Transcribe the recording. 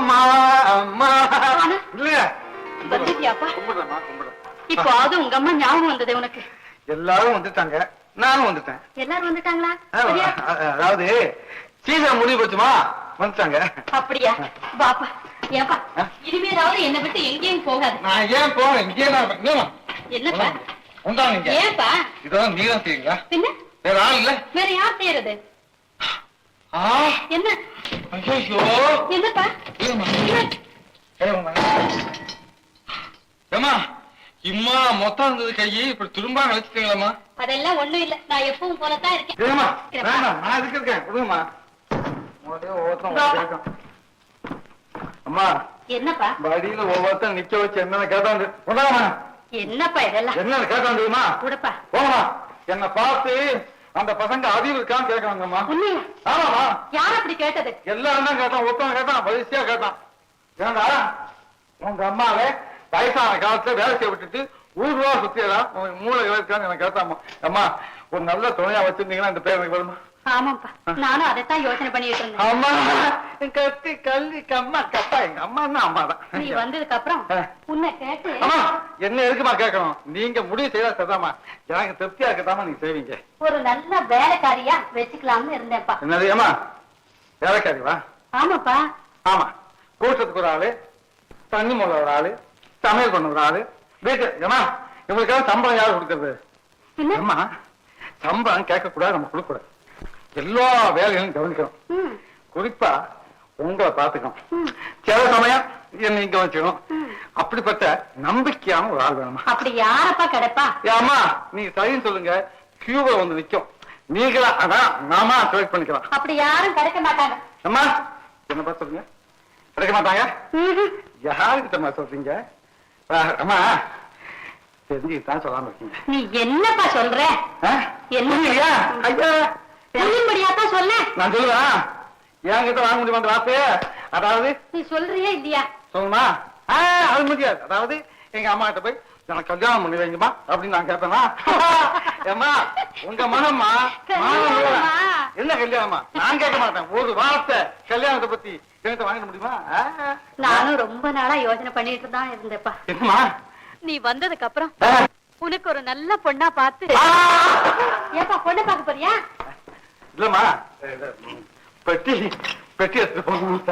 அம்மா அம்மா இல்ல வந்துட்டியாப்பா? கும்பிடுறேம்மா கும்பிடுறேன். இப்போ அது உங்க அம்மா ஞாபகம் வந்தது உனக்கு? எல்லாரும் வந்துட்டாங்க, நானும் வந்துட்டேன். எல்லாரும் வந்துட்டாங்களா? அதாவது சீசன் முடிவு போச்சுமா, வந்துட்டாங்க. அப்படியா? பாப்பா ஏப்பா இனிமேலாவது என்னை விட்டு எங்கேயும் போகாது. நான் ஏன் போறேன், இங்கே தான். என்னப்பா உண்டாங்க ஏப்பா? இதெல்லாம் நீதான் செய்வீங்களா? பின்ன வேற ஆள் இல்ல? வேற யார் செய்யறது? என்ன? ஐயோ என்னப்பா? ஏமா இம்மா மொத்தம் இருந்தது கையை இப்படி திரும்ப அழைச்சிட்டீங்களா? அதெல்லாம் ஒண்ணும் இல்ல, நான் எப்பவும் போலத்தான் இருக்கேன். நான் இதுக்கு இருக்கேன், கொடுங்கம்மா. ஒவ்வொருத்தன் அம்மா என்னப்பா? வழியில ஒவ்வொருத்தன் நிக்க வச்சு என்னன்னு கேட்டாண்டு. என்னப்பா இதெல்லாம்? என்னன்னு கேட்டாண்டுமா கூடப்பா போமா. என்ன பார்த்து அந்த பசங்க அறிவு இருக்கான்னு கேட்கறாங்கம்மா. உண்மையா? ஆமாமா. யார் அப்படி கேட்டது? எல்லாரும் தான் கேட்டான், ஒருத்தன் கேட்டான், வரிசையா கேட்டான். ஏண்டா உங்க அம்மாவே வயசான காலத்துல வேலை செய்ய விட்டுட்டு ஊர்வா சுத்தியலாம் உனக்கு மூளை இருக்கான்னு எனக்கு கேட்டாமா. அம்மா ஒரு நல்ல துணையா வச்சிருந்தீங்கன்னா இந்த பேர் எனக்கு வருமா? ஆமாப்பா, நானும் அதைத்தான் யோசனை பண்ணிட்டு இருந்தேன். அம்மா கத்தி கல்வி கம்மா கப்பா எங்க அம்மா தான் அம்மா தான். நீ வந்ததுக்கு அப்புறம் உன்னை கேட்டு. அம்மா என்ன எதுக்குமா கேட்கணும்? நீங்க முடிவு செய்தா சரிதாமா, எனக்கு திருப்தியா இருக்கதாமா நீங்க செய்வீங்க. ஒரு நல்ல வேலைக்காரியா வச்சுக்கலாம்னு இருந்தேன்ப்பா. என்னது ஏமா வேலைக்காரிவா? ஆமாப்பா. ஆமா, கூட்டத்துக்கு ஒரு ஆளு, தண்ணி மூல ஒரு ஆளு, சமையல் பண்ண ஒரு ஆளு, வீட்டு ஏமா இவங்களுக்காக சம்பளம் யாரு கொடுக்கறது? அம்மா சம்பளம் கேட்க கூடாது, நம்ம கொடுக்க கூடாது. எல்லா வேலைகளும் கவனிக்கணும். குறிப்பா உங்களை பாத்துக்கணும். சில சமயம் என்ன இங்க வச்சுக்கணும். அப்படிப்பட்ட நம்பிக்கையான ஒரு ஆள் வேணுமா? அப்படி யாரப்பா கிடைப்பா? ஏமா நீங்க சரின்னு சொல்லுங்க, கியூப வந்து நிக்கும். நீங்களா அதான் நாம செலக்ட் பண்ணிக்கலாம். அப்படி யாரும் கிடைக்க மாட்டாங்க. அம்மா என்ன பார்த்து சொல்லுங்க, கிடைக்க மாட்டாங்க. யாருக்கிட்டமா சொல்றீங்க? அம்மா தெரிஞ்சுக்கிட்டான் சொல்லாம இருக்கீங்க. நீ என்னப்பா சொல்ற? என்னையா ஐயா சொல்லும்படியாத்தான் சொல்ல. நான் சொல்லுவேன், என்கிட்ட வாங்க முடியுமா அந்த வார்த்தைய? அதாவது நீ சொல்றியா இல்லையா? சொல்லுமா? அது முடியாது. அதாவது எங்க அம்மா கிட்ட போய் எனக்கு கல்யாணம் பண்ணி வைங்கம்மா அப்படின்னு நான் கேட்பேனா? ஏம்மா உங்க மனம்மா என்ன கல்யாணமா? நான் கேட்க மாட்டேன். ஒரு வார்த்தை கல்யாணத்தை பத்தி என்கிட்ட வாங்கிட முடியுமா? நானும் ரொம்ப நாளா யோசனை பண்ணிட்டு தான் இருந்தேப்பா. என்னம்மா நீ வந்ததுக்கு அப்புறம் உனக்கு ஒரு நல்ல பொண்ணா பார்த்து. ஏப்பா பொண்ணை பார்க்க போறியா? இல்லம்மா பெட்டி பெட்டி எடுத்துட்டு போகணும்.